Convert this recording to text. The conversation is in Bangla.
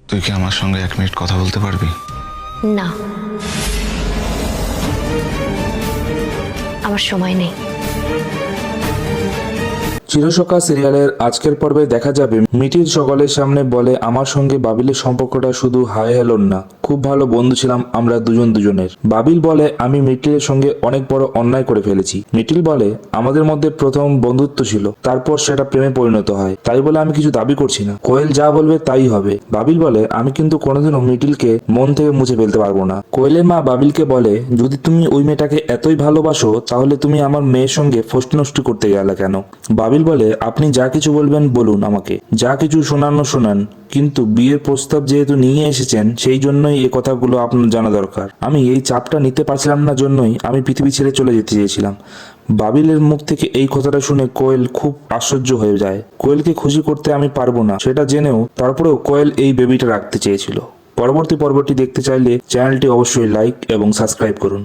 তুই কি আমার সঙ্গে 1 মিনিট কথা বলতে পারবি? না, আমার সময় নেই। চিরসখা সিরিয়ালের আজকের পর্বে দেখা যাবে মিঠির সকলের সামনে বলে, আমার সঙ্গে বাবিলের সম্পর্কটা শুধু হাই হ্যালোর না, খুব ভালো বন্ধু ছিলাম আমরা দুজনের। বাবিল বলে, আমি মিঠিলের সঙ্গে অনেক বড় অন্যায় করে ফেলেছি। মিঠিল বলে, আমাদের মধ্যে প্রথম বন্ধুত্ব ছিল, তারপর সেটা প্রেমে পরিণত হয়, তাই বলে আমি কিছু দাবি করছি না, কোয়েল যা বলবে তাই হবে। বাবিল বলে, আমি কিন্তু কোনোদিনও মিঠিলকে মন থেকে মুছে ফেলতে পারবো না। কোয়েলের মা বাবিলকে বলে, যদি তুমি ওই মেয়েটাকে এতই ভালোবাসো তাহলে তুমি আমার মেয়ের সঙ্গে ফষ্টি নষ্টি করতে গেলে কেন? বাবিল বলে, আপনি যা কিছু বলবেন বলুন, আমাকে যা কিছু শোনানো শোনান, কিন্তু বিয়ের প্রস্তাব যেহেতু নিয়ে এসেছেন সেই জন্যই এই কথাগুলো আপনার জানা দরকার। আমি এই চাপটা নিতে পারছিলাম না জন্যই আমি পৃথিবী ছেড়ে চলে যেতে চেয়েছিলাম। বাবিলের মুখ থেকে এই কথাটা শুনে কোয়েল খুব আশ্চর্য হয়ে যায়। কোয়েলকে খুশি করতে আমি পারবো না সেটা জেনেও তারপরেও কোয়েল এই বেবিটা রাখতে চেয়েছিল। পরবর্তী পর্বটি দেখতে চাইলে চ্যানেলটি অবশ্যই লাইক এবং সাবস্ক্রাইব করুন।